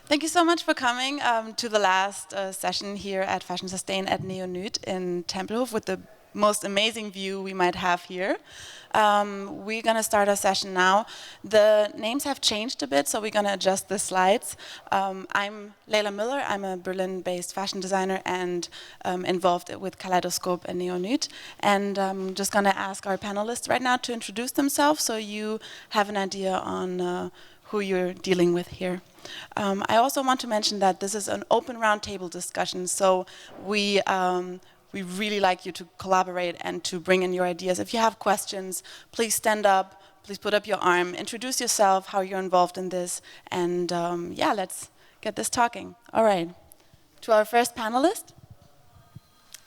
Thank you so much for coming to the last session here at Fashion Sustain at Neonyt in Tempelhof with the most amazing view we might have here. We're going to start our session now. The names have changed a bit, so we're going to adjust the slides. I'm Layla Müller. I'm a Berlin-based fashion designer and involved with Kaleidoscope and Neonyt. And I'm just going to ask our panelists right now to introduce themselves so you have an idea on who you're dealing with here. I also want to mention that this is an open roundtable discussion, so we really like you to collaborate and to bring in your ideas. If you have questions, please stand up, please put up your arm, introduce yourself, how you're involved in this, and yeah, let's get this talking. All right, to our first panelist.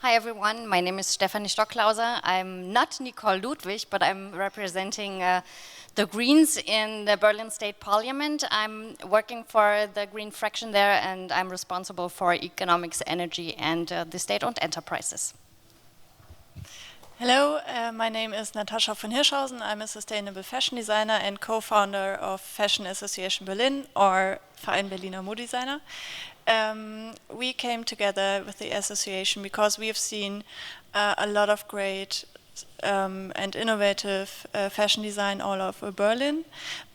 Hi everyone, my name is Stockhausen. I'm not Nicole Ludwig, but I'm representing the Greens in the Berlin State Parliament. I'm working for the Green fraction there, and I'm responsible for economics, energy, and the state-owned enterprises. Hello, my name is Natascha von Hirschhausen. I'm a sustainable fashion designer and co-founder of Fashion Association Berlin, or Verein Berliner Modedesigner. We came together with the association because we have seen a lot of great and innovative fashion design all over Berlin,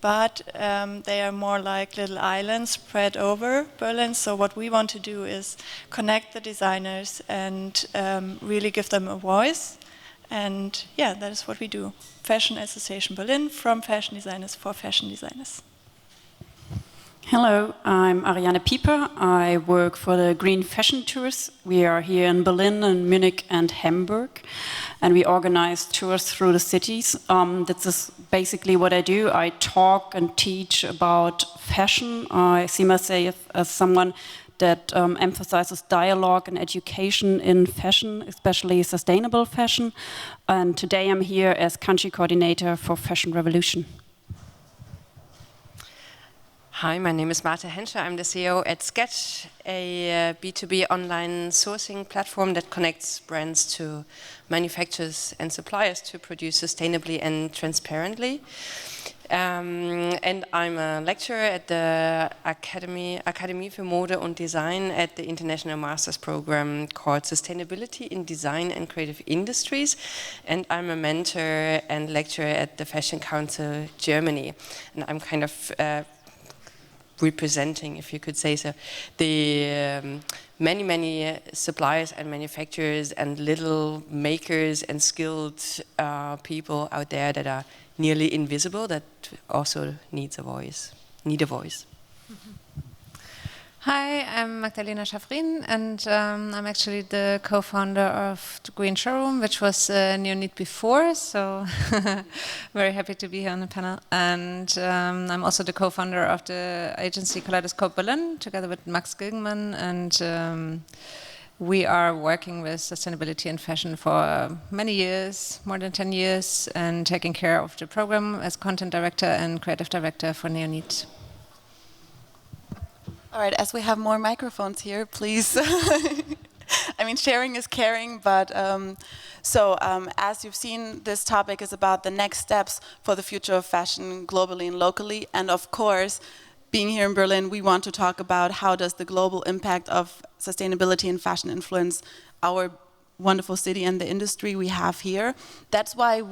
but they are more like little islands spread over Berlin. So what we want to do is connect the designers and really give them a voice. And yeah, that is what we do. Fashion Association Berlin, from fashion designers for fashion designers. Hello, I'm Ariane Pieper. I work for the Green Fashion Tours. We are here in Berlin and Munich and Hamburg, and we organize tours through the cities. This is basically what I do. I talk and teach about fashion. I see myself as someone that emphasizes dialogue and education in fashion, especially sustainable fashion. And today I'm here as country coordinator for Fashion Revolution. Hi, my name is Marte Hentschel. I'm the CEO at Sqetch, a B2B online sourcing platform that connects brands to manufacturers and suppliers to produce sustainably and transparently. And I'm a lecturer at the Akademie für Mode und Design at the International Master's Program called Sustainability in Design and Creative Industries. And I'm a mentor and lecturer at the Fashion Council Germany. And I'm kind of representing, if you could say so, the many suppliers and manufacturers and little makers and skilled people out there that are nearly invisible, that also need a voice. Hi, I'm Magdalena Schaffrin, and I'm actually the co-founder of the Green Showroom, which was Neonyt before, so very happy to be here on the panel. And I'm also the co-founder of the agency Kaleidoscope Berlin, together with Max Gilgenmann, and we are working with sustainability and fashion for many years, more than 10 years, and taking care of the program as content director and creative director for Neonyt. All right, as we have more microphones here, please. I mean, sharing is caring, but as you've seen, this topic is about the next steps for the future of fashion globally and locally. And of course, being here in Berlin, we want to talk about how does the global impact of sustainability and fashion influence our wonderful city and the industry we have here. That's why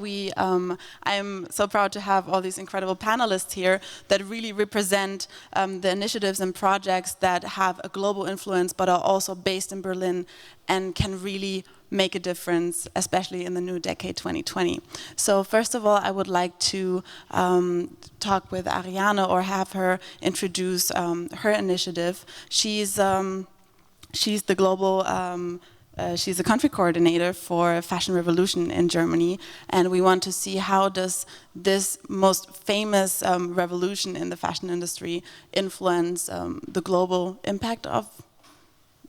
I'm so proud to have all these incredible panelists here that really represent the initiatives and projects that have a global influence but are also based in Berlin and can really make a difference, especially in the new decade 2020. So first of all, I would like to talk with Ariane or have her introduce her initiative. She's the global she's a country coordinator for Fashion Revolution in Germany, and we want to see how does this most famous revolution in the fashion industry influence the global impact of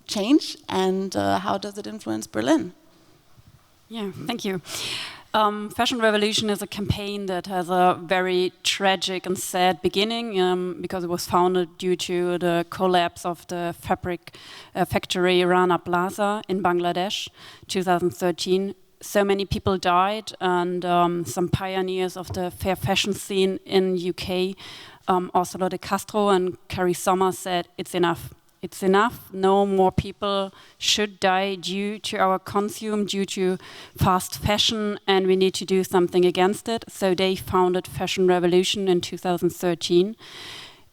change, and how does it influence Berlin? Yeah, thank you. Fashion Revolution is a campaign that has a very tragic and sad beginning because it was founded due to the collapse of the fabric factory Rana Plaza in Bangladesh, 2013. So many people died, and some pioneers of the fair fashion scene in UK Ursula de Castro and Carrie Sommer said, it's enough. It's enough. No more people should die due to our consume, due to fast fashion, and we need to do something against it. So they founded Fashion Revolution in 2013.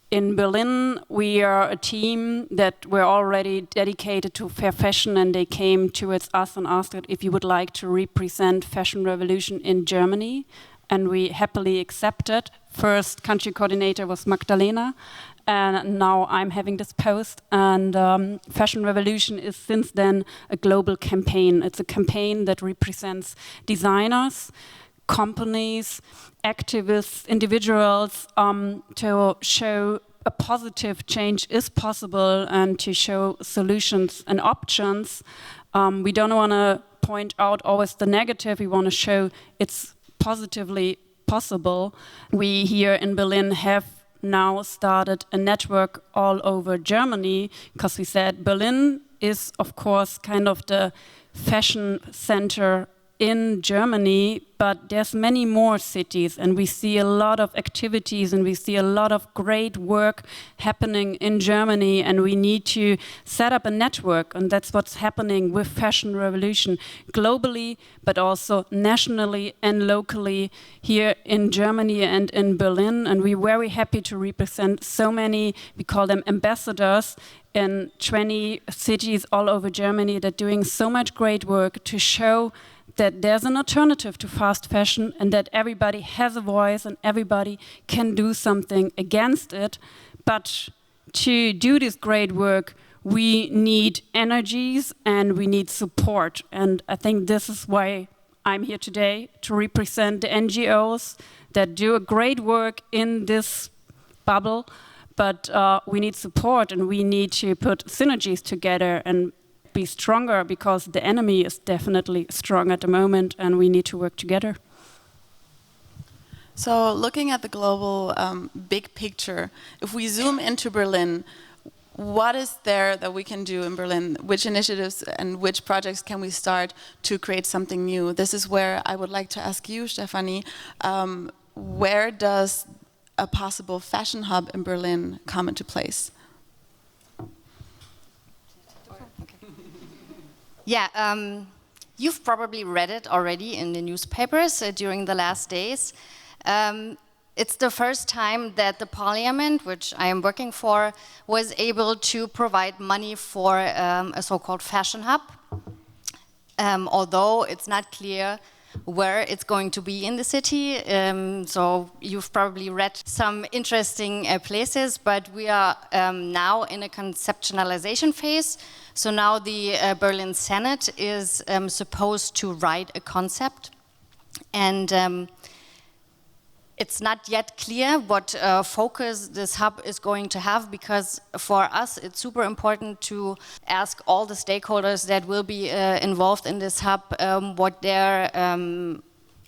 In Berlin, we are a team that were already dedicated to fair fashion, and they came towards us and asked if you would like to represent Fashion Revolution in Germany, and we happily accepted. First country coordinator was Magdalena, and now I'm having this post. And Fashion Revolution is since then a global campaign. It's a campaign that represents designers, companies, activists, individuals, to show a positive change is possible and to show solutions and options. We don't want to point out always the negative. We want to show it's positively possible. We here in Berlin have now started a network all over Germany because we said Berlin is, of course, kind of the fashion center in Germany, but there's many more cities, and we see a lot of activities and we see a lot of great work happening in Germany, and we need to set up a network, and that's what's happening with Fashion Revolution globally, but also nationally and locally here in Germany and in Berlin. And we're very happy to represent so many, we call them ambassadors, in 20 cities all over Germany that are doing so much great work to show that there's an alternative to fast fashion and that everybody has a voice and everybody can do something against it. But to do this great work, we need energies and we need support. And I think this is why I'm here today, to represent the NGOs that do a great work in this bubble. But we need support and we need to put synergies together and be stronger, because the enemy is definitely strong at the moment and we need to work together. So looking at the global big picture, if we zoom into Berlin, what is there that we can do in Berlin? Which initiatives and which projects can we start to create something new? This is where I would like to ask you, Stefanie, where does a possible fashion hub in Berlin come into place? Yeah, you've probably read it already in the newspapers during the last days. It's the first time that the parliament, which I am working for, was able to provide money for a so-called fashion hub, although it's not clear where it's going to be in the city. So you've probably read some interesting places, but we are now in a conceptualization phase. So now the Berlin Senate is supposed to write a concept, and it's not yet clear what focus this hub is going to have, because for us it's super important to ask all the stakeholders that will be involved in this hub what their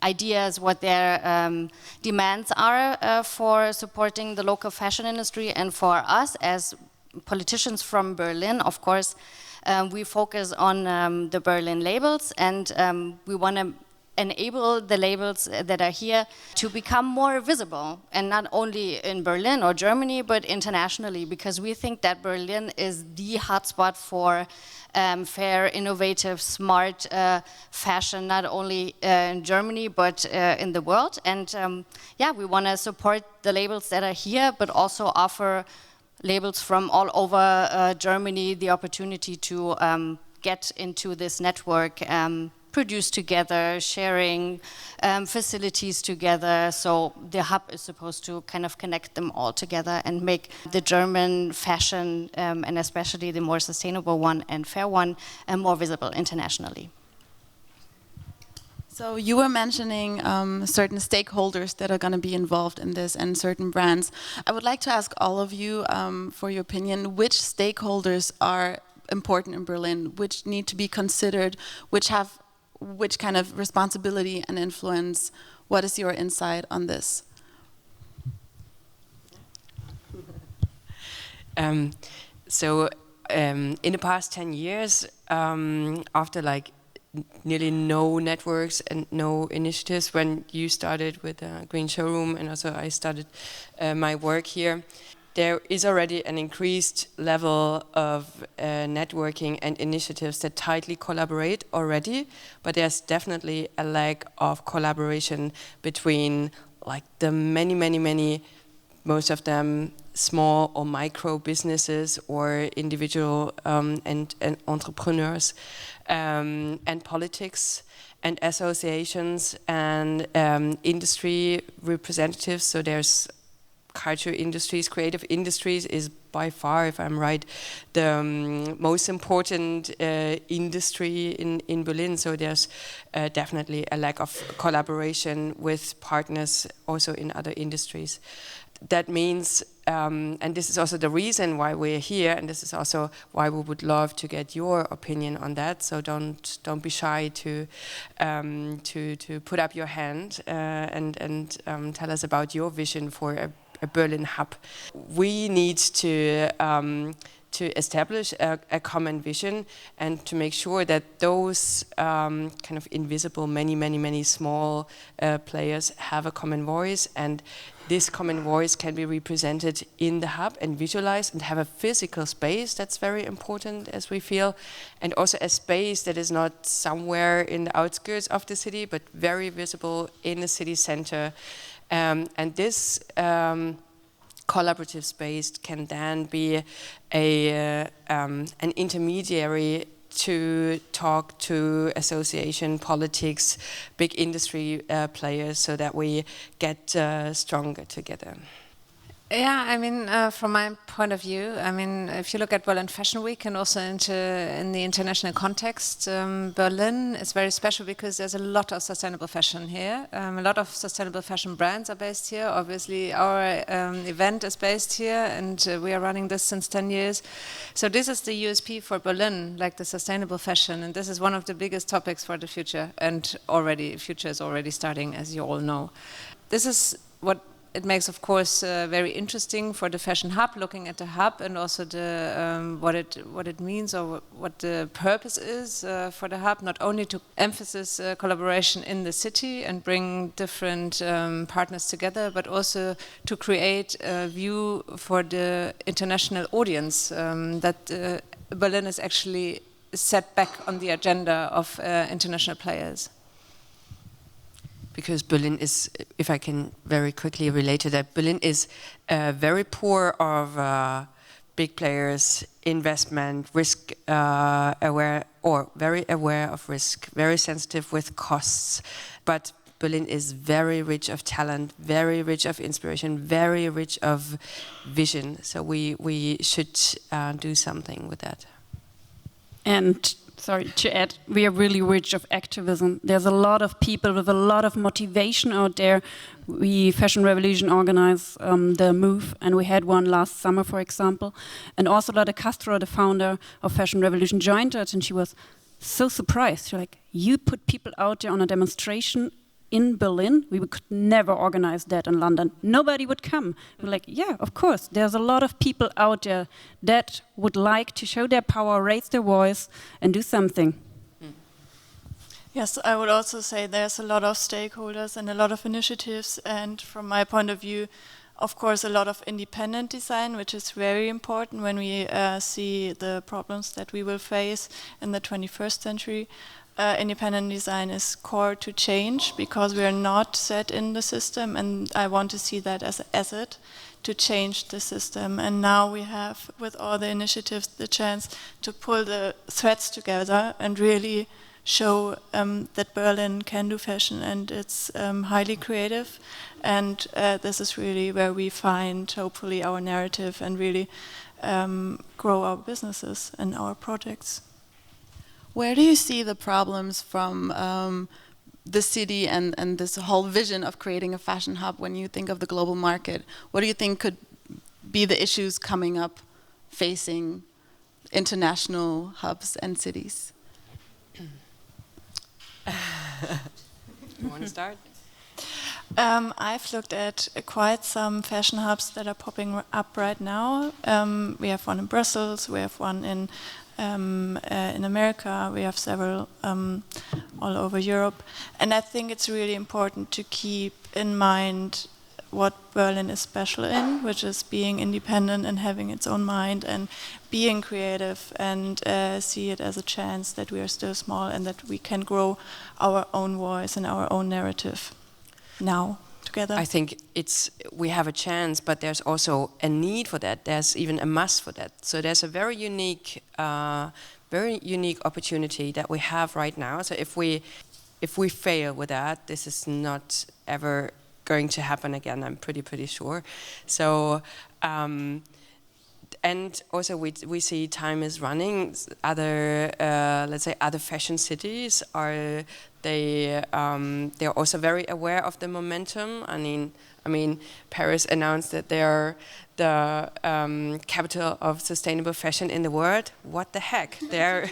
ideas, what their demands are for supporting the local fashion industry. And for us as politicians from Berlin, of course, we focus on the Berlin labels, and we want to enable the labels that are here to become more visible, and not only in Berlin or Germany, but internationally, because we think that Berlin is the hotspot for fair, innovative, smart fashion, not only in Germany, but in the world. And yeah, we want to support the labels that are here, but also offer labels from all over Germany the opportunity to get into this network, produce together, sharing facilities together. So the hub is supposed to kind of connect them all together and make the German fashion, and especially the more sustainable one and fair one, more visible internationally. So you were mentioning certain stakeholders that are going to be involved in this and certain brands. I would like to ask all of you for your opinion, which stakeholders are important in Berlin, which need to be considered, which have which kind of responsibility and influence? What is your insight on this? In the past 10 years, after like nearly no networks and no initiatives when you started with Green Showroom, and also I started my work here. There is already an increased level of networking and initiatives that tightly collaborate already, but there's definitely a lack of collaboration between like the many, most of them small or micro businesses or individual and entrepreneurs and politics and associations and industry representatives. So there's culture industries, creative industries is by far, if I'm right, the most important industry in Berlin. So there's definitely a lack of collaboration with partners also in other industries. That means, and this is also the reason why we're here, and this is also why we would love to get your opinion on that. So don't be shy to put up your hand and tell us about your vision for a Berlin hub. We need to establish a common vision and to make sure that those kind of invisible many small players have a common voice, and this common voice can be represented in the hub and visualized and have a physical space. That's very important, as we feel, and also a space that is not somewhere in the outskirts of the city but very visible in the city center. And this collaborative space can then be an intermediary to talk to association, politics, big industry players, so that we get stronger together. Yeah, I mean, from my point of view, I mean, if you look at Berlin Fashion Week and also in the international context, Berlin is very special because there's a lot of sustainable fashion here. A lot of sustainable fashion brands are based here. Obviously, our event is based here, and we are running this since 10 years. So this is the USP for Berlin, like the sustainable fashion, and this is one of the biggest topics for the future, and future is already starting, as you all know. This is what it makes, of course, very interesting for the fashion hub, looking at the hub and also the what it means or what the purpose is for the hub. Not only to emphasize collaboration in the city and bring different partners together, but also to create a view for the international audience that Berlin is actually set back on the agenda of international players. Because Berlin is, if I can very quickly relate to that, Berlin is very poor of big players, investment, risk aware, or very aware of risk, very sensitive with costs. But Berlin is very rich of talent, very rich of inspiration, very rich of vision. So we should do something with that. And sorry, to add, we are really rich of activism. There's a lot of people with a lot of motivation out there. We, Fashion Revolution, organize the Move, and we had one last summer, for example. And also Lotte Castro, the founder of Fashion Revolution, joined us, and she was so surprised. She's like, you put people out there on a demonstration in Berlin? We could never organize that in London. Nobody would come. We're like, yeah, of course. There's a lot of people out there that would like to show their power, raise their voice, and do something. Yes, I would also say there's a lot of stakeholders and a lot of initiatives, and from my point of view, of course, a lot of independent design, which is very important when we see the problems that we will face in the 21st century. Independent design is core to change because we are not set in the system, and I want to see that as an asset to change the system. And now we have, with all the initiatives, the chance to pull the threads together and really show that Berlin can do fashion, and it's highly creative. And this is really where we find, hopefully, our narrative and really grow our businesses and our projects. Where do you see the problems from the city and this whole vision of creating a fashion hub when you think of the global market? What do you think could be the issues coming up facing international hubs and cities? You want to start? I've looked at quite some fashion hubs that are popping up right now. We have one in Brussels, we have one in in America. We have several all over Europe. And I think it's really important to keep in mind what Berlin is special in, which is being independent and having its own mind and being creative, and see it as a chance that we are still small and that we can grow our own voice and our own narrative now together. I think we have a chance, but there's also a need for that. There's even a must for that. So there's a very unique opportunity that we have right now. So if we fail with that, this is not ever going to happen again, I'm pretty sure. So, and also we see time is running. Other, let's say, other fashion cities they're also very aware of the momentum. I mean, Paris announced that they are the capital of sustainable fashion in the world. What the heck? They're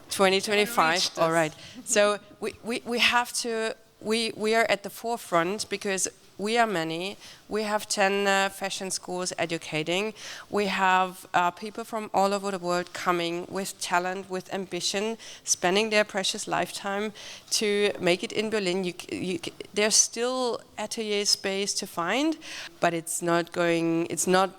2025. All right. So we have to. We are at the forefront because we are many. We have 10 fashion schools educating. We have people from all over the world coming with talent, with ambition, spending their precious lifetime to make it in Berlin. There's still atelier space to find, but it's not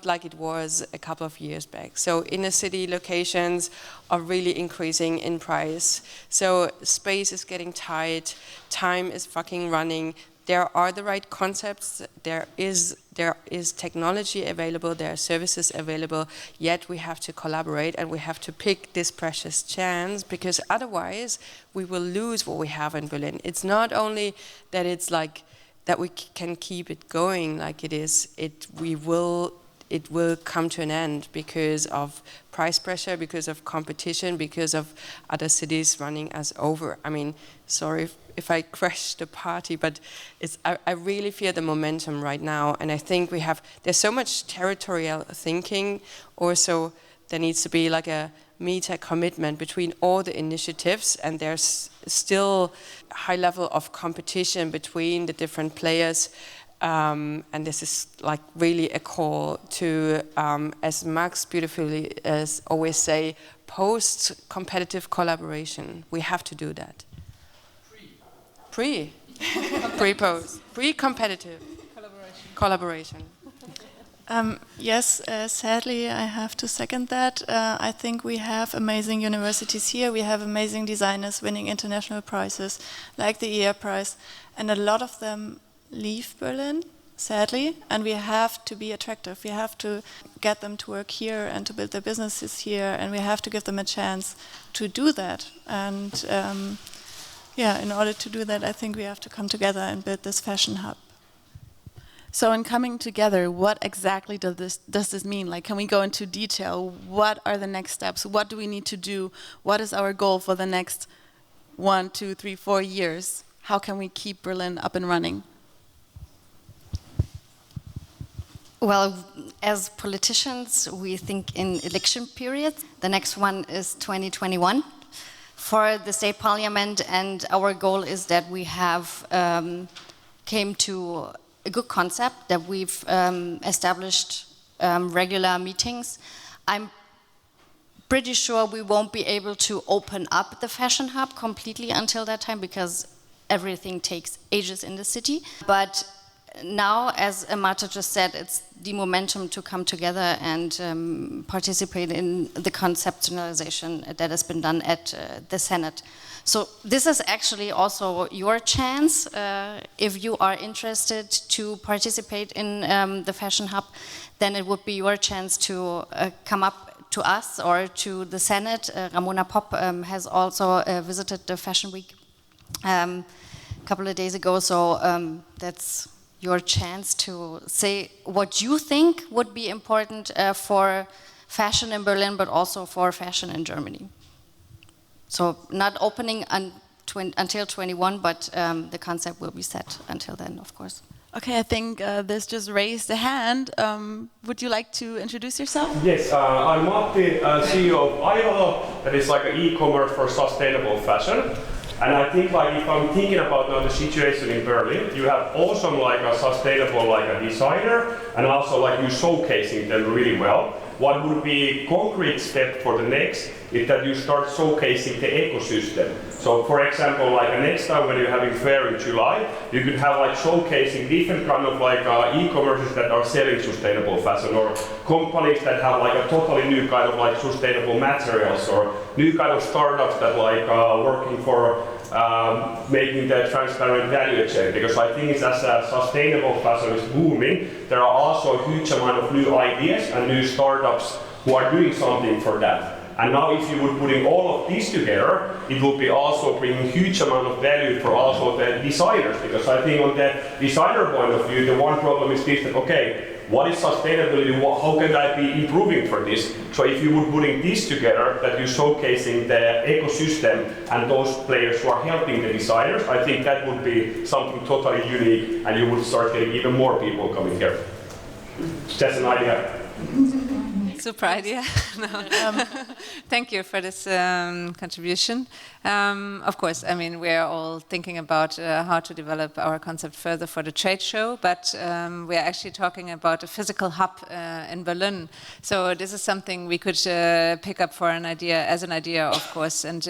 like it was a couple of years back. So inner city locations are really increasing in price. So space is getting tight, time is fucking running. There are the right concepts, there is technology available, there are services available, yet we have to collaborate and we have to pick this precious chance, because otherwise we will lose what we have in Berlin. It's not only that it's like that we can keep it going like it is, it will come to an end because of price pressure, because of competition, because of other cities running us over. I mean, sorry if I crash the party, but I really feel the momentum right now, and I think there's so much territorial thinking. Also, there needs to be like a meta commitment between all the initiatives, and there's still a high level of competition between the different players. And this is like really a call to, as Max beautifully always say, post-competitive collaboration. We have to do that. Pre-post. Pre-competitive. Collaboration. Yes, sadly, I have to second that. I think we have amazing universities here. We have amazing designers winning international prizes, like the ER Prize, and a lot of them leave Berlin, sadly, and we have to be attractive. We have to get them to work here and to build their businesses here, and we have to give them a chance to do that. And in order to do that, I think we have to come together and build this fashion hub. So in coming together, what exactly does this mean? Like, can we go into detail? What are the next steps? What do we need to do? What is our goal for the next 1, 2, 3, 4 years? How can we keep Berlin up and running? Well, as politicians, we think in election periods. The next one is 2021 for the state parliament, and our goal is that we have came to a good concept, that we've established regular meetings. I'm pretty sure we won't be able to open up the fashion hub completely until that time, because everything takes ages in the city. But now, as Marte just said, it's the momentum to come together and participate in the conceptualization that has been done at the Senate. So this is actually also your chance, if you are interested to participate in the Fashion Hub, then it would be your chance to come up to us or to the Senate. Ramona Popp has also visited the Fashion Week a couple of days ago, so that's your chance to say what you think would be important for fashion in Berlin, but also for fashion in Germany. So not opening until 21, but the concept will be set until then, of course. Okay, I think this just raised a hand. Would you like to introduce yourself? Yes, I'm Matti, CEO of Layla, that is like an e-commerce for sustainable fashion. And I think like if I'm thinking about now the situation in Berlin, you have awesome like a sustainable like a designer, and also like you showcasing them really well. what would be a concrete step for the next is that you start showcasing the ecosystem. So for example, like next time when you're having fair in July, you could have like showcasing different kind of like e-commerces that are selling sustainable fashion, or companies that have like a totally new kind of like sustainable materials, or new kind of startups that like working for making the transparent value chain. Because I think it's as sustainable fashion is booming, there are also a huge amount of new ideas and new startups who are doing something for that. And now if you would putting all of these together, it would be also bringing huge amount of value for also the designers. Because I think on the designer point of view, the one problem is this, that okay, what is sustainability? How can I be improving for this? So if you would putting this together, that you're showcasing the ecosystem and those players who are helping the designers, I think that would be something totally unique, and you would start getting even more people coming here. Just an idea. Super idea. No. Thank you for this contribution. Of course, I mean, we're all thinking about how to develop our concept further for the trade show, but we're actually talking about a physical hub in Berlin. So this is something we could pick up for an idea, of course. And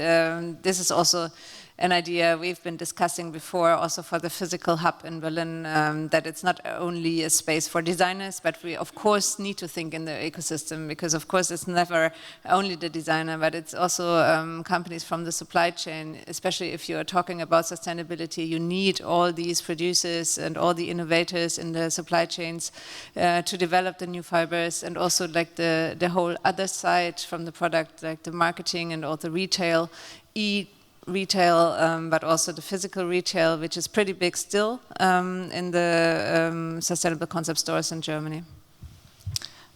this is also an idea we've been discussing before, also for the physical hub in Berlin, that it's not only a space for designers, but we of course need to think in the ecosystem, because of course it's never only the designer, but it's also companies from the supply chain. Especially if you're talking about sustainability, you need all these producers and all the innovators in the supply chains to develop the new fibers, and also like the whole other side from the product, like the marketing and all the retail, retail, but also the physical retail, which is pretty big still in the sustainable concept stores in Germany.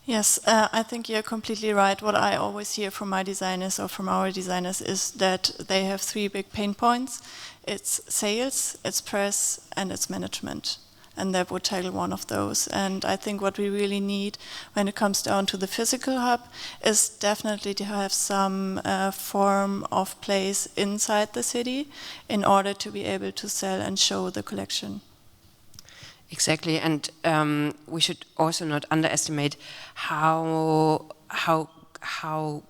Yes, I think you're completely right. What I always hear from my designers or from our designers is that they have three big pain points. It's sales, it's press, and it's management. And that would tackle one of those. And I think what we really need when it comes down to the physical hub is definitely to have some form of place inside the city in order to be able to sell and show the collection. Exactly, and we should also not underestimate how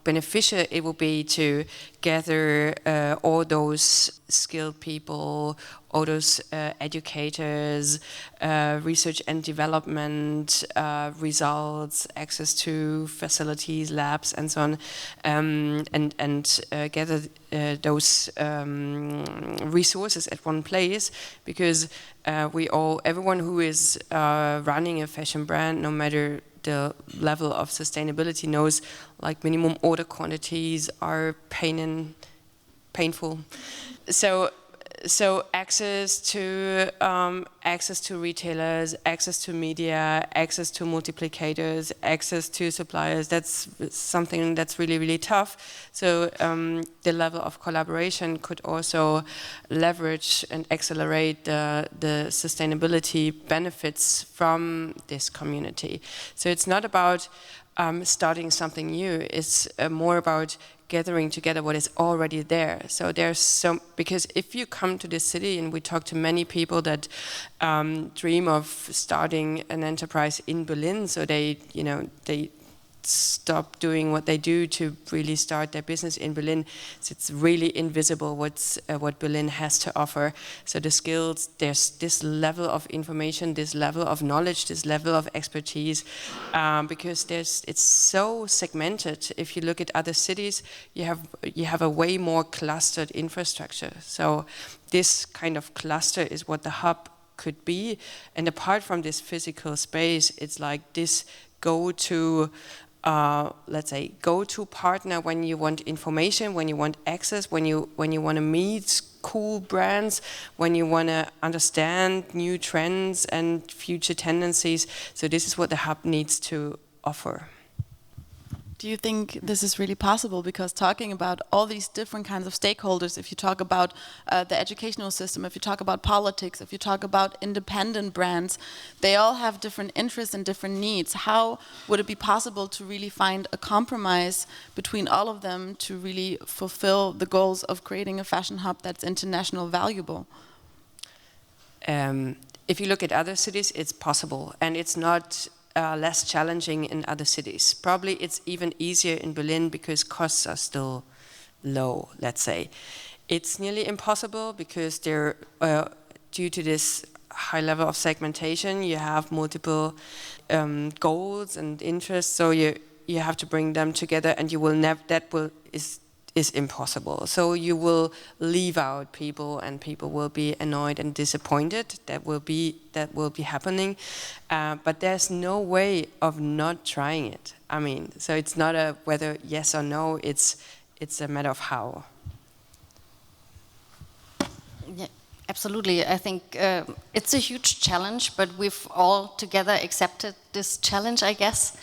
beneficial it will be to gather all those skilled people, all those educators, research and development results, access to facilities, labs, and so on, and gather those resources at one place, because everyone who is running a fashion brand, no matter the level of sustainability, knows like minimum order quantities are painful. So access to retailers, access to media, access to multiplicators, access to suppliers, that's something that's really, really tough. So the level of collaboration could also leverage and accelerate the sustainability benefits from this community. So it's not about starting something new, it's more about gathering together what is already there. So because if you come to this city, and we talk to many people that dream of starting an enterprise in Berlin, so they stop doing what they do to really start their business in Berlin. So it's really invisible what Berlin has to offer. So the skills, there's this level of information, this level of knowledge, this level of expertise, because it's so segmented. If you look at other cities, you have a way more clustered infrastructure. So this kind of cluster is what the hub could be. And apart from this physical space, it's like this go-to partner when you want information, when you want access, when you want to meet cool brands, when you want to understand new trends and future tendencies. So this is what the hub needs to offer. Do you think this is really possible? Because talking about all these different kinds of stakeholders, if you talk about the educational system, if you talk about politics, if you talk about independent brands, they all have different interests and different needs. How would it be possible to really find a compromise between all of them to really fulfill the goals of creating a fashion hub that's international valuable? If you look at other cities, it's possible, and it's not less challenging in other cities. Probably it's even easier in Berlin because costs are still low, let's say. It's nearly impossible because they're, due to this high level of segmentation, you have multiple goals and interests, so you have to bring them together, and you will never, is impossible. So you will leave out people, and people will be annoyed and disappointed. That will be happening. But there's no way of not trying it. I mean, so it's not a whether yes or no. It's a matter of how. Yeah, absolutely. I think it's a huge challenge, but we've all together accepted this challenge, I guess.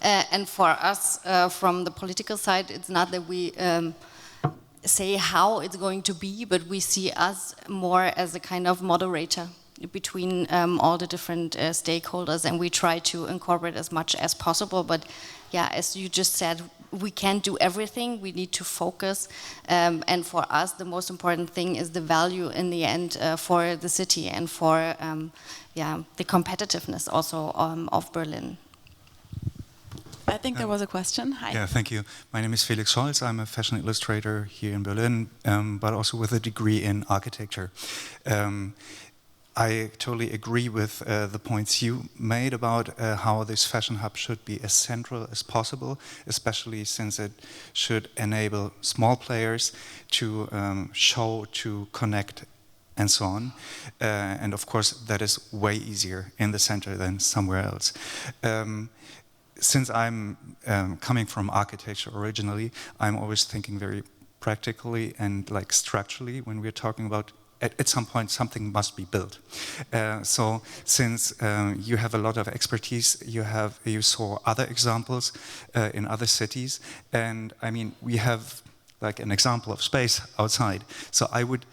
And for us, from the political side, it's not that we say how it's going to be, but we see us more as a kind of moderator between all the different stakeholders, and we try to incorporate as much as possible. But yeah, as you just said, we can't do everything. We need to focus, and for us, the most important thing is the value in the end for the city and for the competitiveness also of Berlin. I think there was a question. Hi. Yeah, thank you. My name is Felix Weiss. I'm a fashion illustrator here in Berlin, but also with a degree in architecture. I totally agree with the points you made about how this fashion hub should be as central as possible, especially since it should enable small players to show, to connect, and so on. And of course, that is way easier in the center than somewhere else. Since I'm coming from architecture originally, I'm always thinking very practically and like structurally when we're talking about at some point something must be built. So since you have a lot of expertise, you saw other examples in other cities, and I mean we have like an example of space outside. So I would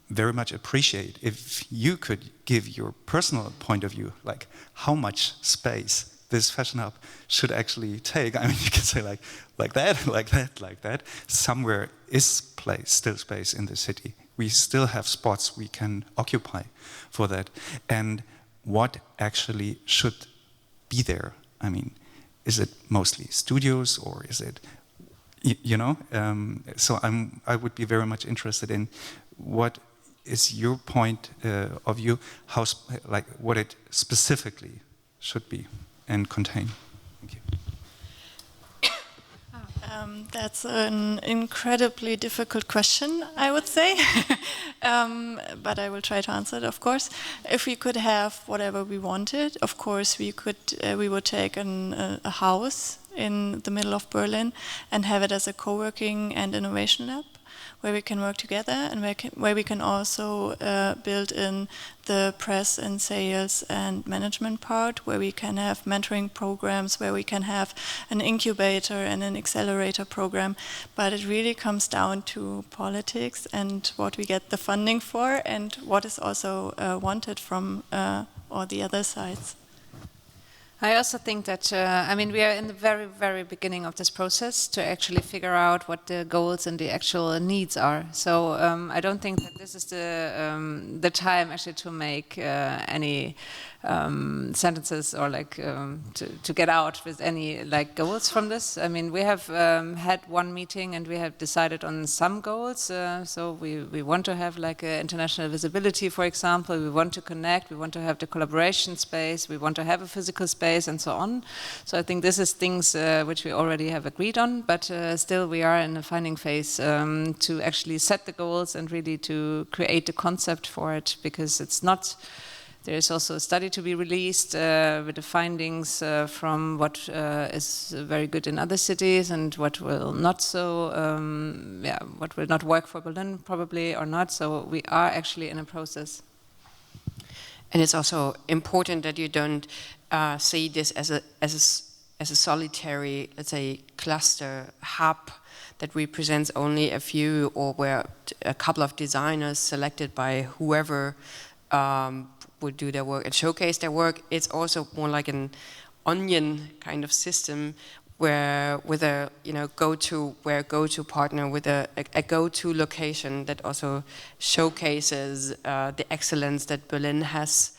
very much appreciate if you could give your personal point of view, like how much space this fashion hub should actually take. I mean, you can say like that, like that, like that. Somewhere is still space in the city. We still have spots we can occupy for that. And what actually should be there? I mean, is it mostly studios or is it, you know? So I would be very much interested in what is your point of view, how like what it specifically should be and contain. Thank you. That's an incredibly difficult question, I would say, but I will try to answer it, of course. If we could have whatever we wanted, of course we would take a house in the middle of Berlin and have it as a co-working and innovation lab, where we can work together and where we can also build in the press and sales and management part, where we can have mentoring programs, where we can have an incubator and an accelerator program. But it really comes down to politics and what we get the funding for and what is also wanted from all the other sides. I also think that, I mean, we are in the very, very beginning of this process to actually figure out what the goals and the actual needs are. So I don't think that this is the time actually to make any sentences or like to get out with any like goals from this. I mean, we have had one meeting and we have decided on some goals. So we want to have like international visibility, for example. We want to connect. We want to have the collaboration space. We want to have a physical space and so on. So I think this is things which we already have agreed on, but still we are in the finding phase to actually set the goals and really to create the concept for it, because it's not. There is also a study to be released with the findings from what is very good in other cities and what will not what will not work for Berlin probably or not. So we are actually in a process. And it's also important that you don't see this as a solitary, let's say, cluster hub that represents only a few, or where a couple of designers selected by whoever would do their work and showcase their work. It's also more like an onion kind of system, where with a go-to partner with a go-to location that also showcases the excellence that Berlin has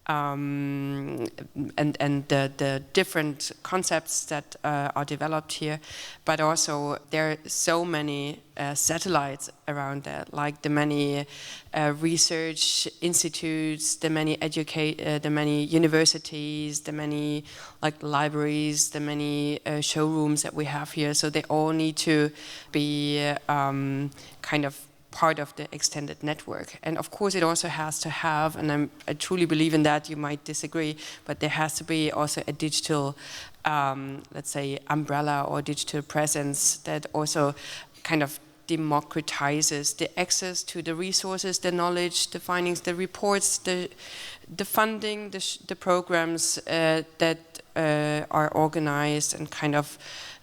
and the different concepts that are developed here, but also there are so many satellites around that, like the many research institutes, the many universities, the many like libraries, the many showrooms that we have here. So they all need to be kind of part of the extended network. And of course it also has to have, and I truly believe in that, you might disagree, but there has to be also a digital, let's say, umbrella or digital presence that also kind of democratizes the access to the resources, the knowledge, the findings, the reports, the funding, the programs that are organized and kind of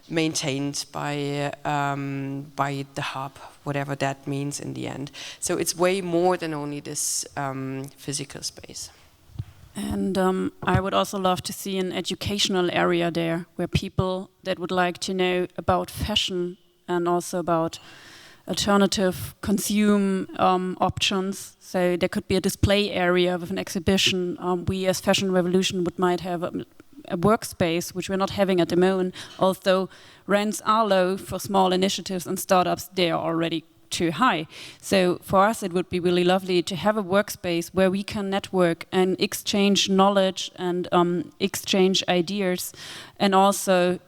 maintained by the hub, whatever that means in the end. So it's way more than only this physical space. And I would also love to see an educational area there, where people that would like to know about fashion and also about alternative consume options. So there could be a display area with an exhibition. We as Fashion Revolution might have a workspace, which we're not having at the moment. Although rents are low for small initiatives and startups, they are already too high. So for us, it would be really lovely to have a workspace where we can network and exchange knowledge and exchange ideas, and also,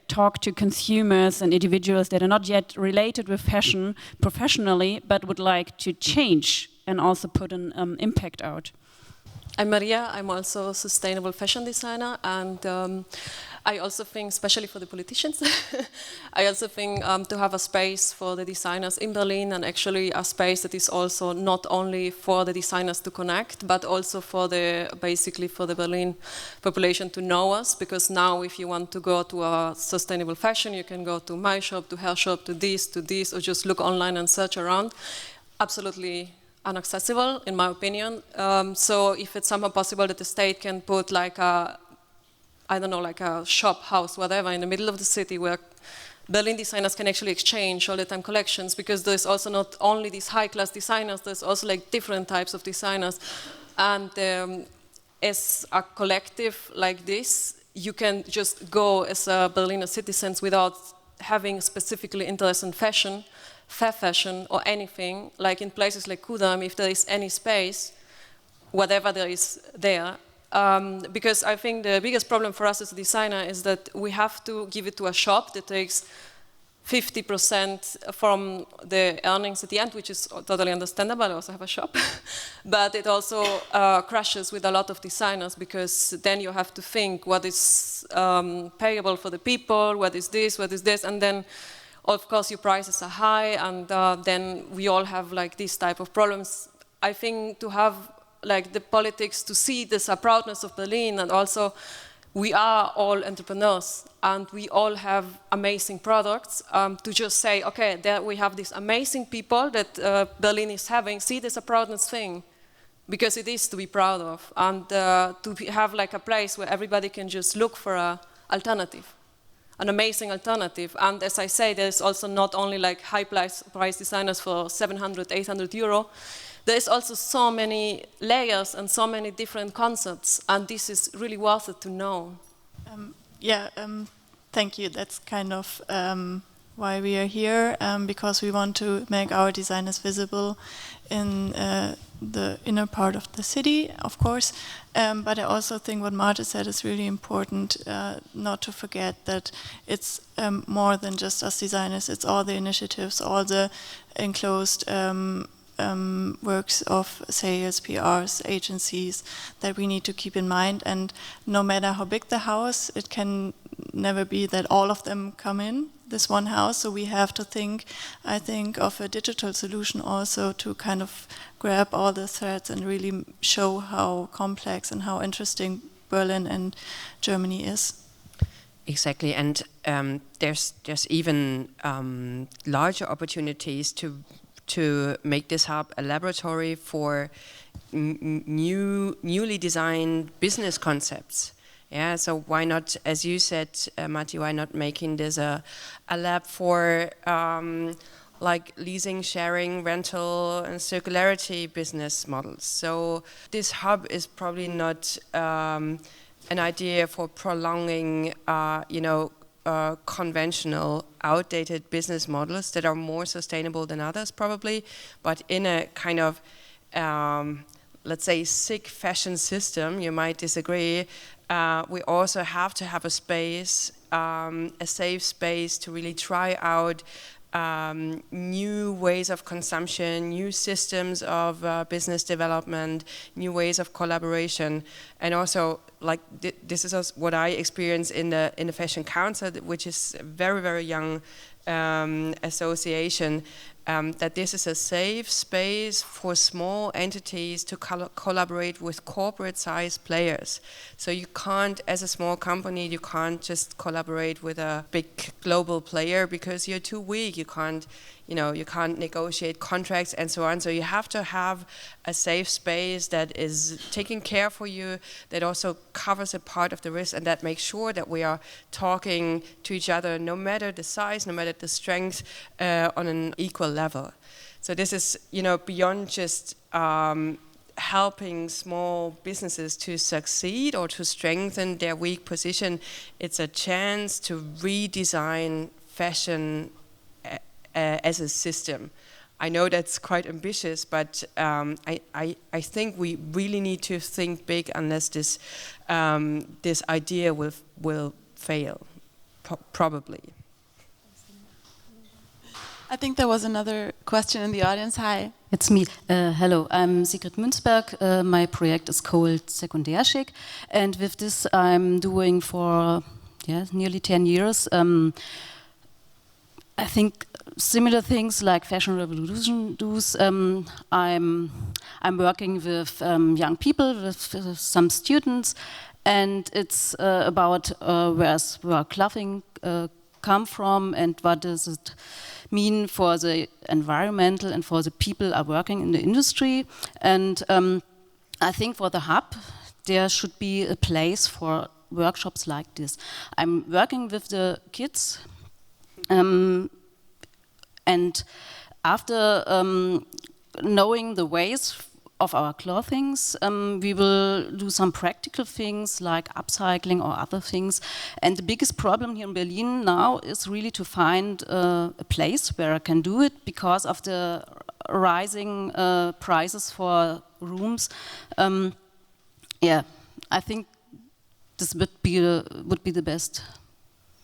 talk to consumers and individuals that are not yet related with fashion professionally, but would like to change and also put an impact out. I'm Maria, I'm also a sustainable fashion designer, and I also think, especially for the politicians, I also think to have a space for the designers in Berlin, and actually a space that is also not only for the designers to connect, but also for basically for the Berlin population to know us, because now if you want to go to a sustainable fashion, you can go to my shop, to her shop, to this, or just look online and search around. Absolutely inaccessible, in my opinion. So if it's somehow possible that the state can put like a, I don't know, like a shop, house, whatever, in the middle of the city where Berlin designers can actually exchange all the time collections, because there's also not only these high-class designers, there's also like different types of designers. And as a collective like this, you can just go as a Berliner citizens without having specifically interest in fashion, fair fashion or anything, like in places like Kudam, if there is any space, whatever there is there. Because I think the biggest problem for us as a designer is that we have to give it to a shop that takes 50% from the earnings at the end, which is totally understandable. I also have a shop. But it also crashes with a lot of designers, because then you have to think what is payable for the people, what is this, and then of course your prices are high, and then we all have like these type of problems. I think to have like the politics to see this proudness of Berlin, and also we are all entrepreneurs and we all have amazing products, to just say, okay, there we have these amazing people that Berlin is having, see this a proudness thing, because it is to be proud of, and to have like a place where everybody can just look for an alternative, an amazing alternative. And as I say, there's also not only like high price designers for 700, 800 euro. There's also so many layers and so many different concepts, and this is really worth it to know. Thank you. That's kind of why we are here, because we want to make our designers visible in the inner part of the city, of course. But I also think what Marte said is really important, not to forget that it's more than just us designers. It's all the initiatives, all the enclosed works of sales, PRs, agencies that we need to keep in mind. And no matter how big the house, it can never be that all of them come in this one house. So we have to think, I think, of a digital solution also to kind of grab all the threads and really show how complex and how interesting Berlin and Germany is. Exactly, and there's even larger opportunities to make this hub a laboratory for newly designed business concepts. Yeah, so why not, as you said, Matti, why not making this a lab for like leasing, sharing, rental, and circularity business models. So this hub is probably not an idea for prolonging, conventional, outdated business models that are more sustainable than others, probably, but in a kind of, let's say, sick fashion system, you might disagree. We also have to have a space, a safe space to really try out new ways of consumption, new systems of business development, new ways of collaboration, and also like this is also what I experience in the Fashion Council, which is a very, very young association. That this is a safe space for small entities to collaborate with corporate-sized players. So you can't, as a small company, you can't just collaborate with a big global player because you're too weak. You can't negotiate contracts and so on. So you have to have a safe space that is taking care for you, that also covers a part of the risk, and that makes sure that we are talking to each other, no matter the size, no matter the strength, on an equal level. So this is, beyond just helping small businesses to succeed or to strengthen their weak position. It's a chance to redesign fashion as a system. I know that's quite ambitious, but I think we really need to think big, unless this idea will fail, probably. I think there was another question in the audience. Hi. It's me. Hello, I'm Sigrid Münzberg. My project is called Sekundärschick, and with this I'm doing for nearly 10 years. I think similar things like Fashion Revolution does. I'm working with young people, with some students, and it's about where clothing come from and what does it mean for the environmental and for the people are working in the industry. And I think for the hub, there should be a place for workshops like this. I'm working with the kids, and after knowing the ways of our clothings, we will do some practical things like upcycling or other things. And the biggest problem here in Berlin now is really to find a place where I can do it because of the rising prices for rooms. I think this would be the best,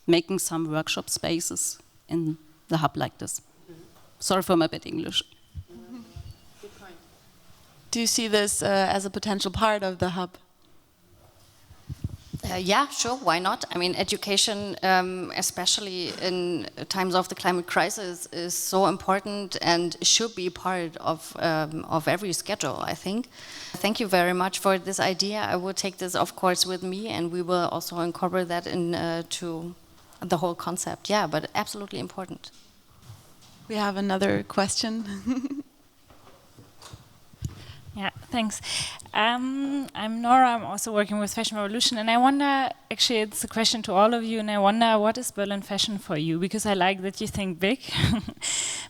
making some workshop spaces in the hub like this. Sorry for my bad English. Do you see this as a potential part of the hub? Yeah, sure, why not? I mean, education, especially in times of the climate crisis, is so important and should be part of every schedule, I think. Thank you very much for this idea. I will take this, of course, with me, and we will also incorporate that into the whole concept. Yeah, but absolutely important. We have another question. Yeah, thanks. I'm Nora, I'm also working with Fashion Revolution, and I wonder, actually it's a question to all of you, and I wonder, what is Berlin fashion for you? Because I like that you think big,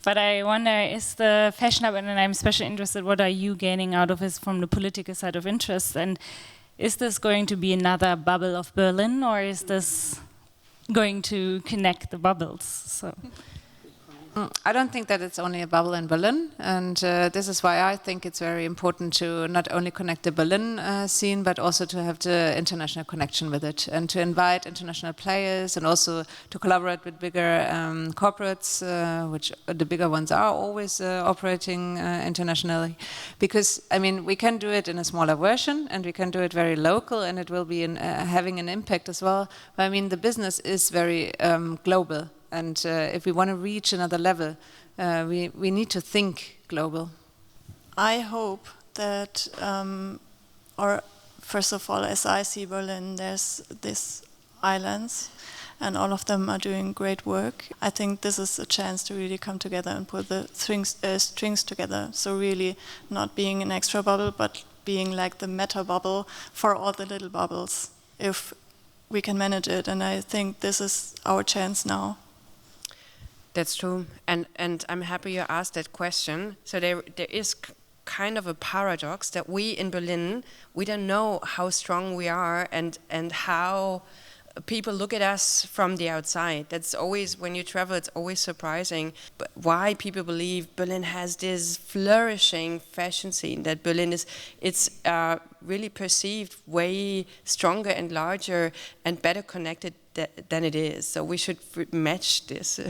but I wonder, is the fashion hub, and I'm especially interested, what are you gaining out of it from the political side of interest, and is this going to be another bubble of Berlin, or is this going to connect the bubbles? So. I don't think that it's only a bubble in Berlin, and this is why I think it's very important to not only connect the Berlin scene, but also to have the international connection with it, and to invite international players, and also to collaborate with bigger corporates, which the bigger ones are always operating internationally. Because, I mean, we can do it in a smaller version, and we can do it very local, and it will be having an impact as well. But I mean, the business is very global. And if we want to reach another level, we need to think global. I hope that, or first of all, as I see Berlin, there's these islands, and all of them are doing great work. I think this is a chance to really come together and put the strings together. So really not being an extra bubble, but being like the meta bubble for all the little bubbles, if we can manage it. And I think this is our chance now. That's true, and I'm happy you asked that question. So there is kind of a paradox that we in Berlin, we don't know how strong we are and how people look at us from the outside. That's always, when you travel, it's always surprising. But why people believe Berlin has this flourishing fashion scene, that Berlin it's really perceived way stronger and larger and better connected than it is. So we should match this,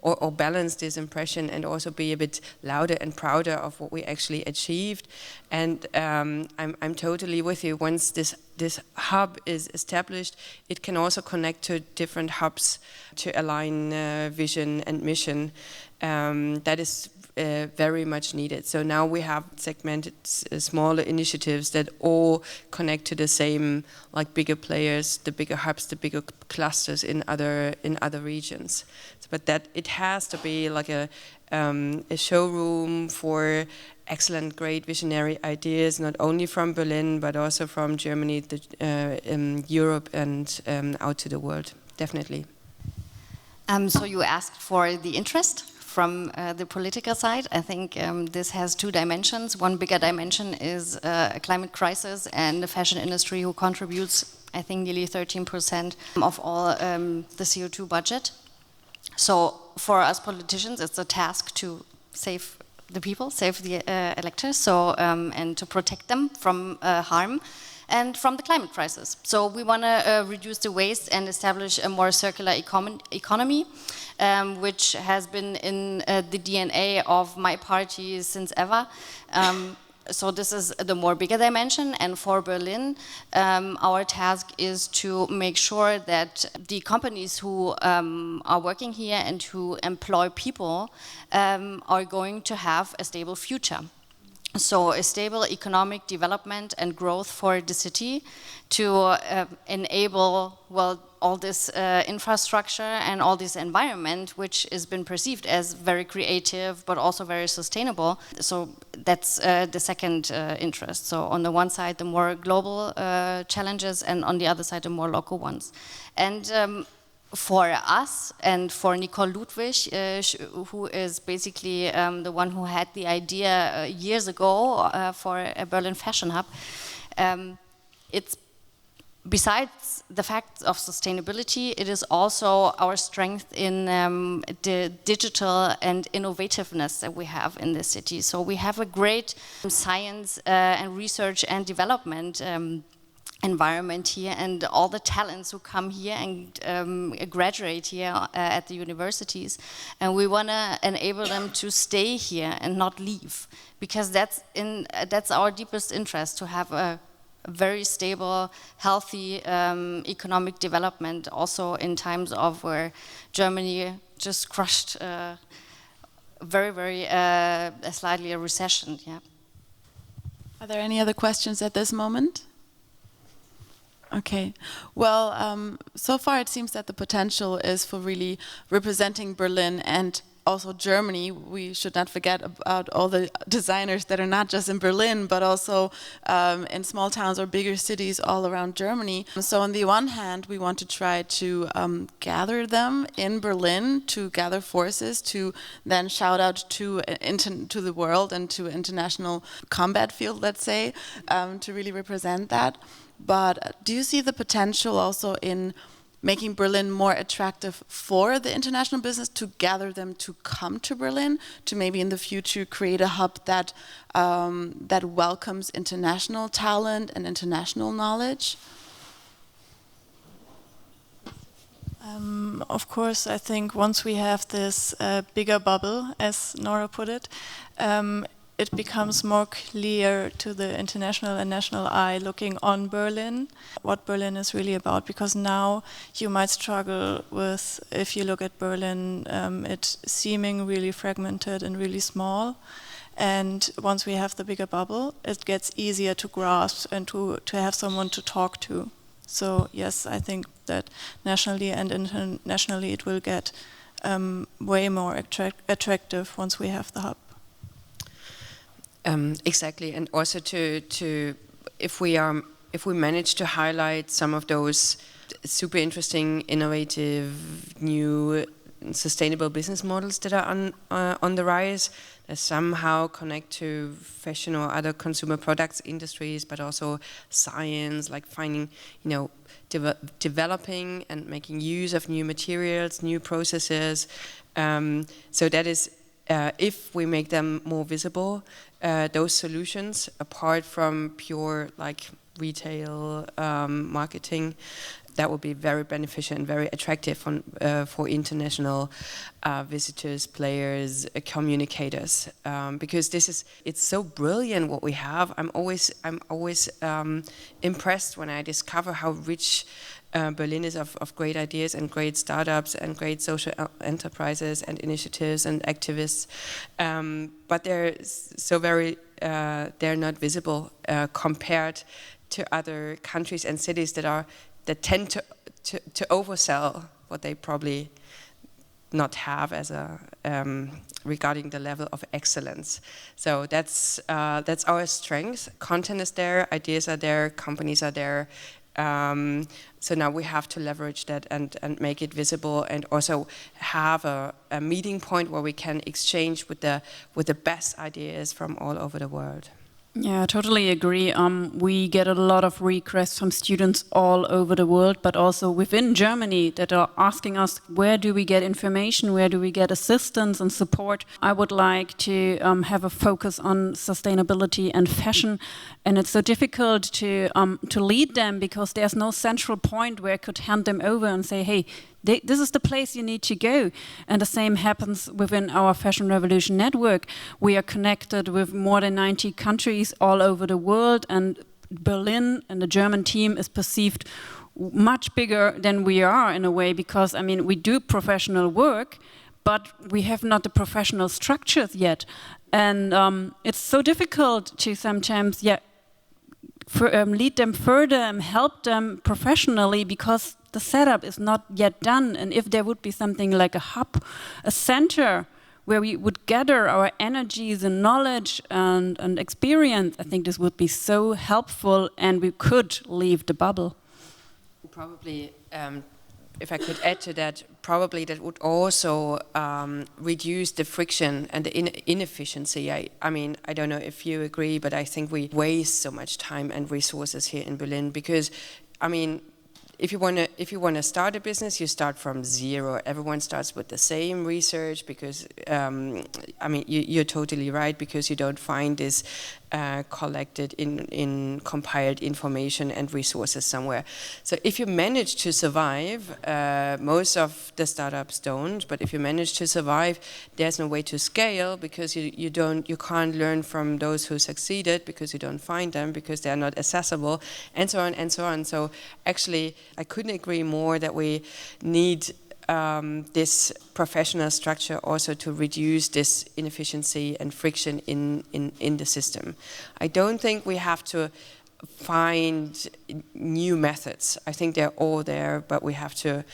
or balance this impression, and also be a bit louder and prouder of what we actually achieved. And I'm totally with you. Once this hub is established, it can also connect to different hubs to align vision and mission. That is very much needed. So now we have segmented smaller initiatives that all connect to the same, like bigger players, the bigger hubs, the bigger clusters in other regions. But that it has to be like a showroom for excellent, great visionary ideas, not only from Berlin but also from Germany, Europe, and out to the world. Definitely. So you asked for the interest from the political side. I think this has two dimensions. One bigger dimension is a climate crisis and the fashion industry, who contributes, I think, nearly 13% of all the CO2 budget. So for us politicians, it's a task to save the people, save the electors, so and to protect them from harm and from the climate crisis. So we want to reduce the waste and establish a more circular economy, which has been in the DNA of my party since ever. So this is the more bigger dimension, and for Berlin, our task is to make sure that the companies who are working here and who employ people are going to have a stable future. So a stable economic development and growth for the city to enable, well, all this infrastructure and all this environment, which has been perceived as very creative but also very sustainable. So that's the second interest. So on the one side, the more global challenges, and on the other side, the more local ones. And for us and for Nicole Ludwig, who is basically the one who had the idea years ago for a Berlin Fashion Hub, it's besides the fact of sustainability, it is also our strength in the digital and innovativeness that we have in the city. So we have a great science and research and development environment here, and all the talents who come here and graduate here at the universities, and we want to enable them to stay here and not leave, because that's our deepest interest, to have a very stable, healthy economic development, also in times of where Germany just crushed very slightly a recession. Yeah. Are there any other questions at this moment? Okay, well, so far it seems that the potential is for really representing Berlin and also Germany. We should not forget about all the designers that are not just in Berlin, but also in small towns or bigger cities all around Germany. So on the one hand, we want to try to gather them in Berlin, to gather forces, to then shout out to the world and to international combat field, let's say, to really represent that. But do you see the potential also in making Berlin more attractive for the international business, to gather them to come to Berlin, to maybe in the future create a hub that that welcomes international talent and international knowledge? Of course, I think once we have this bigger bubble, as Nora put it, it becomes more clear to the international and national eye looking on Berlin, what Berlin is really about. Because now you might struggle with, if you look at Berlin, it seeming really fragmented and really small. And once we have the bigger bubble, it gets easier to grasp and to have someone to talk to. So yes, I think that nationally and internationally it will get way more attractive once we have the hub. Exactly, and also to if we manage to highlight some of those super interesting, innovative, new sustainable business models that are on the rise, that somehow connect to fashion or other consumer products industries, but also science, like finding, developing and making use of new materials, new processes. So that is, if we make them more visible, those solutions, apart from pure retail marketing, that would be very beneficial and very attractive for international visitors, players, communicators, because it's so brilliant what we have. I'm always impressed when I discover how rich Berlin is of great ideas and great startups and great social enterprises and initiatives and activists, but they're they're not visible compared to other countries and cities that tend to oversell what they probably not have as regarding the level of excellence. So that's our strength. Content is there, ideas are there, companies are there. So now we have to leverage that and make it visible, and also have a meeting point where we can exchange with the best ideas from all over the world. Yeah, I totally agree. We get a lot of requests from students all over the world, but also within Germany, that are asking us, where do we get information, where do we get assistance and support? I would like to have a focus on sustainability and fashion, and it's so difficult to lead them, because there's no central point where I could hand them over and say, hey, this is the place you need to go. And the same happens within our Fashion Revolution network. We are connected with more than 90 countries all over the world, and Berlin and the German team is perceived much bigger than we are in a way, because we do professional work, but we have not the professional structures yet. And it's so difficult to sometimes lead them further and help them professionally, because the setup is not yet done. And if there would be something like a hub, a center where we would gather our energies and knowledge and experience, I think this would be so helpful, and we could leave the bubble. Probably, if I could add to that, probably that would also reduce the friction and the inefficiency. I don't know if you agree, but I think we waste so much time and resources here in Berlin, because, if you want to start a business, you start from zero. Everyone starts with the same research, because you're totally right, because you don't find this collected in compiled information and resources somewhere. So if you manage to survive, most of the startups don't, but if you manage to survive, there's no way to scale, because you can't learn from those who succeeded, because you don't find them, because they're not accessible, and so on and so on. So actually, I couldn't agree more that we need this professional structure also to reduce this inefficiency and friction in the system. I don't think we have to find new methods. I think they're all there, but we have to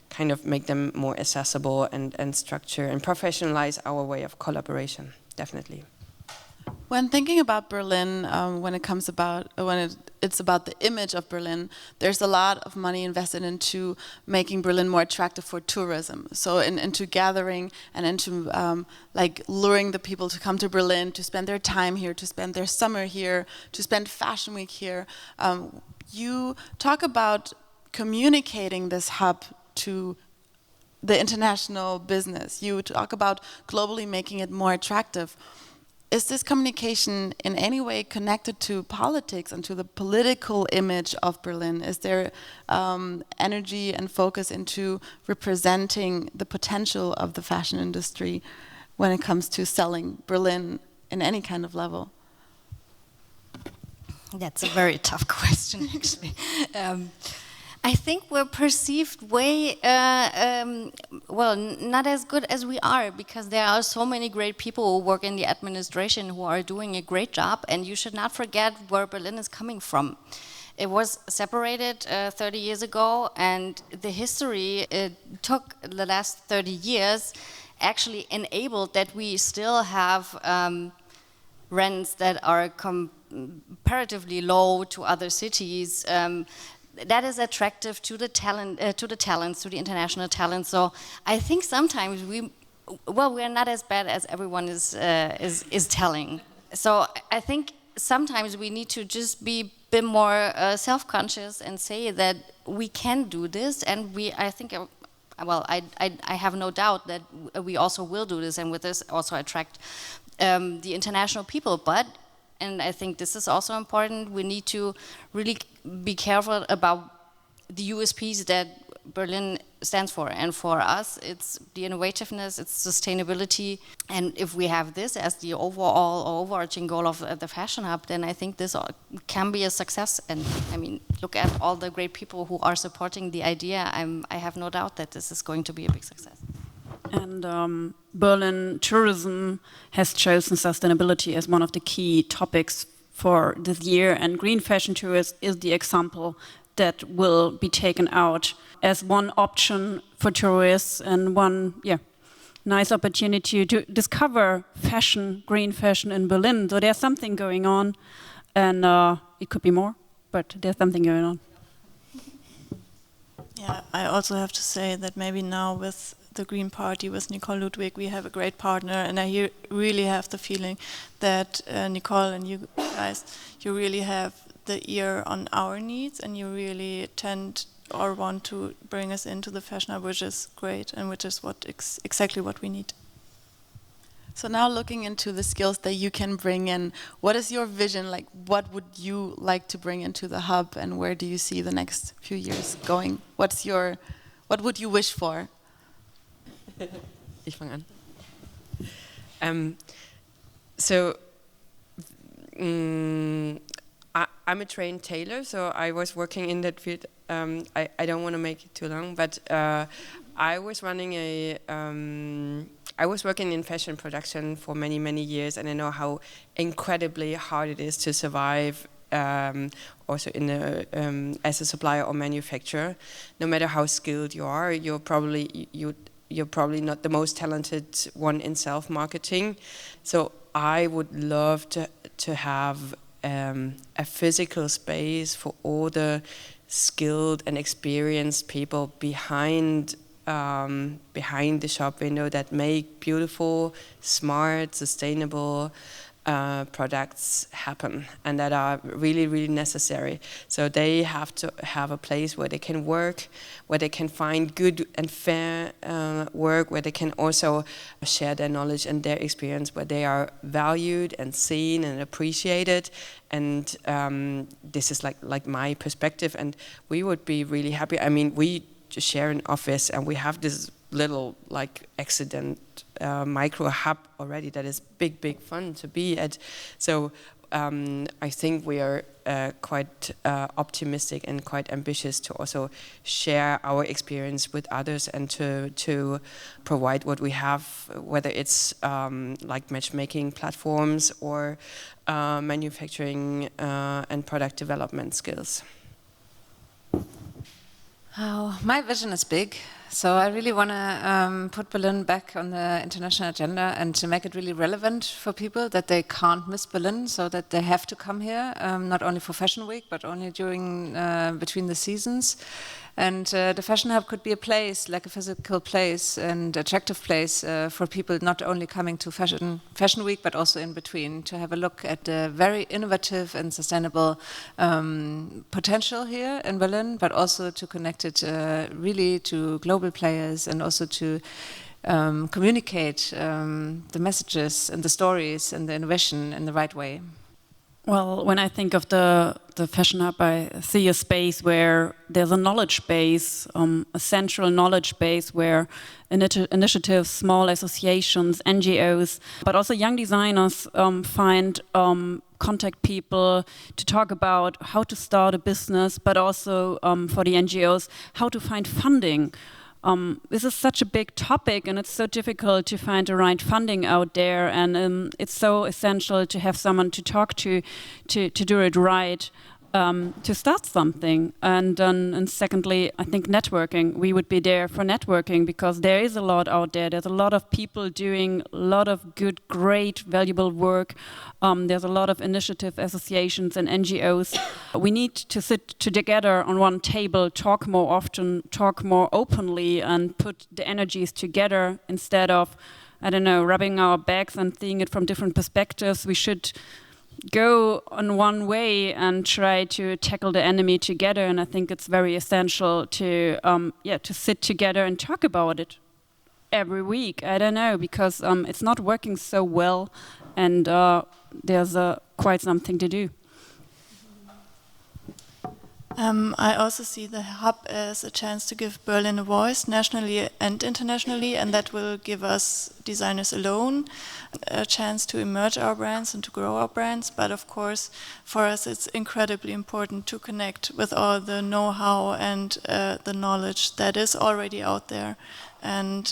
kind of make them more accessible and structure and professionalize our way of collaboration, definitely. When thinking about Berlin, it's about the image of Berlin, there's a lot of money invested into making Berlin more attractive for tourism. So into gathering and into luring the people to come to Berlin, to spend their time here, to spend their summer here, to spend Fashion Week here. You talk about communicating this hub to the international business. You talk about globally making it more attractive. Is this communication in any way connected to politics and to the political image of Berlin? Is there energy and focus into representing the potential of the fashion industry when it comes to selling Berlin in any kind of level? That's a very tough question, actually. I think we're perceived way, not as good as we are, because there are so many great people who work in the administration who are doing a great job, and you should not forget where Berlin is coming from. It was separated 30 years ago, and the history it took the last 30 years actually enabled that we still have rents that are comparatively low to other cities. that is attractive to the talents, to the international talents. So I think sometimes we're not as bad as everyone is telling. So I think sometimes we need to just be a bit more self-conscious and say that we can do this, and I think. Well, I have no doubt that we also will do this, and with this also attract the international people. But, and I think this is also important, we need to really be careful about the USPs that Berlin stands for. And for us, it's the innovativeness, it's sustainability. And if we have this as the overarching goal of the Fashion Hub, then I think this can be a success. And I mean, look at all the great people who are supporting the idea. I have no doubt that this is going to be a big success. And Berlin tourism has chosen sustainability as one of the key topics for this year, and green fashion tours is the example that will be taken out as one option for tourists and one nice opportunity to discover fashion, green fashion in Berlin. So there's something going on, and it could be more, but there's something going on. Yeah, I also have to say that maybe now with the Green Party, with Nicole Ludwig, we have a great partner, and I really have the feeling that Nicole and you guys, you really have the ear on our needs, and you really tend or want to bring us into the Fashion Hub, which is great, and which is exactly what we need. So now looking into the skills that you can bring in, what is your vision? Like, what would you like to bring into the hub, and where do you see the next few years going? What would you wish for? Ich fange an. I'm a trained tailor, so I was working in that field. I don't want to make it too long, but I was working in fashion production for many, many years, and I know how incredibly hard it is to survive also in as a supplier or manufacturer. No matter how skilled you are, you're probably not the most talented one in self-marketing. So I would love to have a physical space for all the skilled and experienced people behind the shop window that make beautiful, smart, sustainable products happen, and that are really, really necessary. So they have to have a place where they can work, where they can find good and fair work, where they can also share their knowledge and their experience, where they are valued and seen and appreciated. And this is like my perspective, and we would be really happy. I mean, we just share an office, and we have this little accident micro hub already that is big fun to be at. So I think we are quite optimistic and quite ambitious to also share our experience with others, and to provide what we have, whether it's like matchmaking platforms or manufacturing and product development skills. Oh, my vision is big. So I really want to put Berlin back on the international agenda, and to make it really relevant for people, that they can't miss Berlin, so that they have to come here, not only for Fashion Week, but only during between the seasons. And the Fashion Hub could be a place, like a physical place and attractive place for people not only coming to Fashion Week, but also in between, to have a look at the very innovative and sustainable potential here in Berlin, but also to connect it really to global players, and also to communicate the messages and the stories and the innovation in the right way. Well, when I think of the Fashion Hub, I see a space where there's a knowledge base, a central knowledge base where initiatives, small associations, NGOs, but also young designers find contact people to talk about how to start a business, but also for the NGOs, how to find funding. This is such a big topic, and it's so difficult to find the right funding out there, and it's so essential to have someone to talk to do it right. to start something. And secondly, I think networking. We would be there for networking because there is a lot out there. There's a lot of people doing a lot of good, great, valuable work. There's a lot of initiative associations and NGOs. We need to sit together on one table, talk more often, talk more openly, and put the energies together instead of, I don't know, rubbing our backs and seeing it from different perspectives. We should go on one way and try to tackle the enemy together. And I think it's very essential to sit together and talk about it every week. I don't know, because it's not working so well, and there's quite something to do. I also see the hub as a chance to give Berlin a voice nationally and internationally, and that will give us designers alone a chance to emerge our brands and to grow our brands. But of course, for us, it's incredibly important to connect with all the know-how and the knowledge that is already out there, and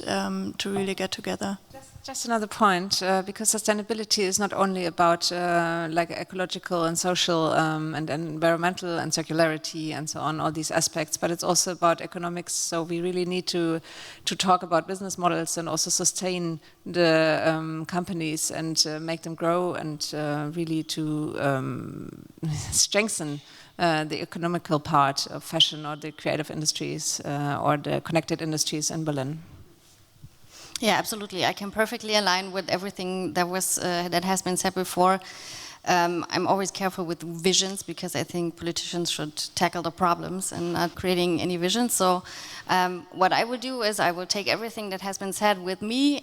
to really get together. Just another point, because sustainability is not only about like ecological and social and environmental and circularity and so on, all these aspects, but it's also about economics. So we really need to talk about business models and also sustain the companies and make them grow, and really to strengthen the economical part of fashion or the creative industries or the connected industries in Berlin. Yeah, absolutely. I can perfectly align with everything that was that has been said before. I'm always careful with visions because I think politicians should tackle the problems and not creating any visions. So what I will do is I will take everything that has been said with me,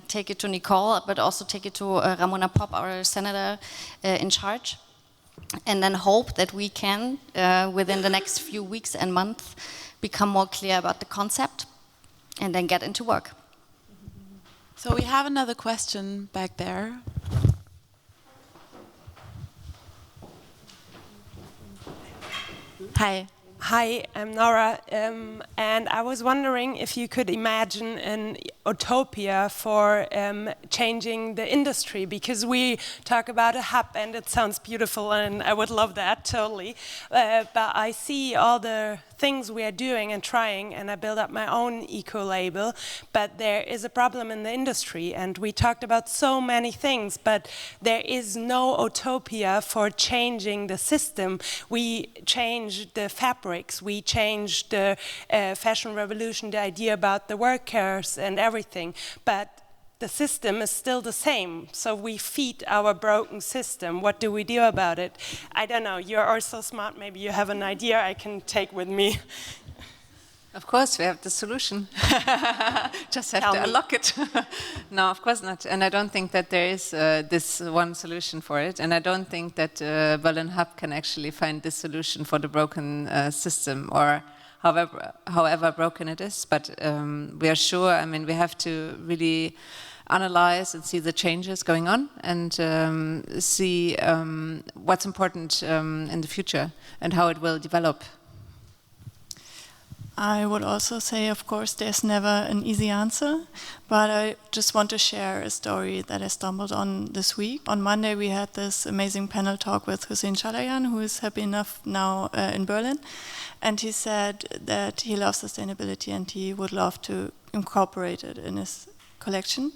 take it to Nicole, but also take it to Ramona Popp, our senator in charge, and then hope that we can, within the next few weeks and months, become more clear about the concept and then get into work. So we have another question back there. Hi. Hi, I'm Nora, and I was wondering if you could imagine an utopia for changing the industry, because we talk about a hub and it sounds beautiful and I would love that totally, but I see all the things we are doing and trying, and I build up my own eco-label, but there is a problem in the industry, and we talked about so many things, but there is no utopia for changing the system. We change the fabrics, we change the fashion revolution, the idea about the workers and everything, but the system is still the same, so we feed our broken system. What do we do about it? I don't know, you're all so smart, maybe you have an idea I can take with me. Of course, we have the solution. Just have to unlock it. No, of course not. And I don't think that there is this one solution for it. And I don't think that Berlin Hub can actually find this solution for the broken system, or however broken it is. But we are sure, I mean, we have to really analyze and see the changes going on, and see what's important in the future and how it will develop. I would also say, of course, there's never an easy answer, but I just want to share a story that I stumbled on this week. On Monday, we had this amazing panel talk with Hüseyin Çalayan, who is happy enough now in Berlin, and he said that he loves sustainability and he would love to incorporate it in his collection,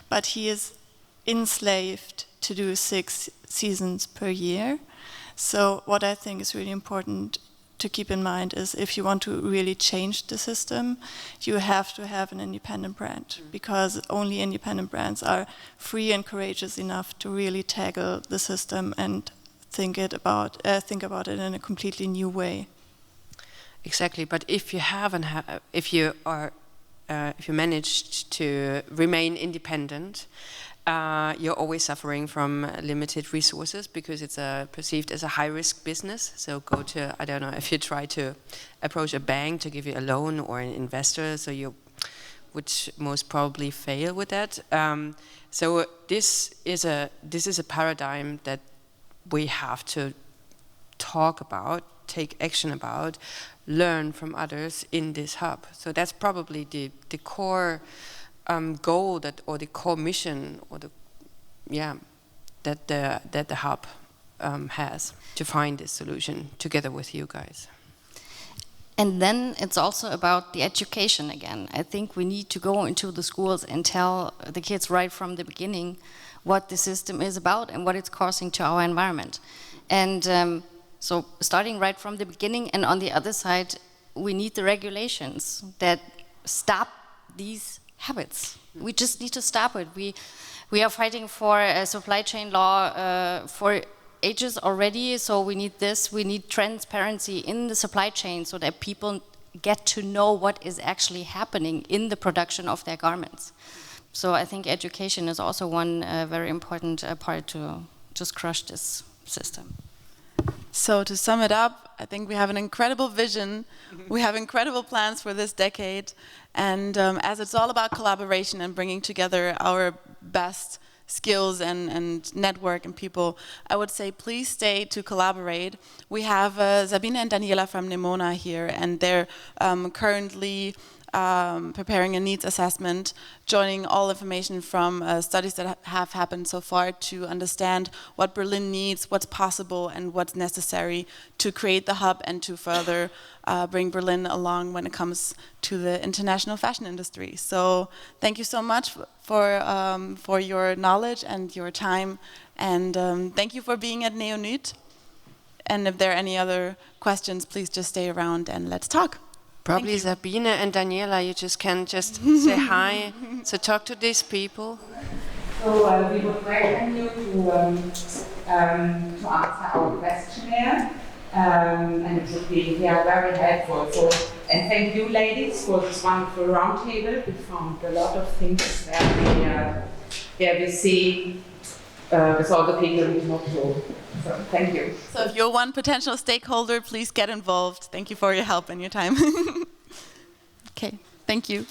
but he is enslaved to do 6 seasons per year. So what I think is really important to keep in mind is, if you want to really change the system, you have to have an independent brand, because only independent brands are free and courageous enough to really tackle the system and think about it in a completely new way. Exactly, but if you managed to remain independent, you're always suffering from limited resources, because it's perceived as a high-risk business. So go to, I don't know, if you try to approach a bank to give you a loan, or an investor, so you would most probably fail with that. So this is a paradigm that we have to talk about, take action about, learn from others in this hub. So that's probably the core goal, or the core mission, or that the hub has to find this solution together with you guys. And then it's also about the education again. I think we need to go into the schools and tell the kids right from the beginning what the system is about and what it's causing to our environment. And so starting right from the beginning, and on the other side, we need the regulations that stop these habits. We just need to stop it. We are fighting for a supply chain law for ages already, so we need this. We need transparency in the supply chain so that people get to know what is actually happening in the production of their garments. So I think education is also one very important part to just crush this system. So to sum it up, I think we have an incredible vision. We have incredible plans for this decade. And as it's all about collaboration and bringing together our best skills and network and people, I would say please stay to collaborate. We have Sabine and Daniela from Nemona here, and they're currently preparing a needs assessment, joining all information from studies that have happened so far to understand what Berlin needs, what's possible, and what's necessary to create the hub and to further bring Berlin along when it comes to the international fashion industry. So thank you so much for your knowledge and your time, and thank you for being at Neonyt. And if there are any other questions, please just stay around and let's talk. Probably Sabine and Daniela, you just can just say hi, so talk to these people. So we would welcome you to answer our questionnaire, and it would be very helpful. So, and thank you, ladies, for this wonderful roundtable. We found a lot of things where we see with all the people we talk to. So, thank you. So if you're one potential stakeholder, please get involved. Thank you for your help and your time. Okay, thank you.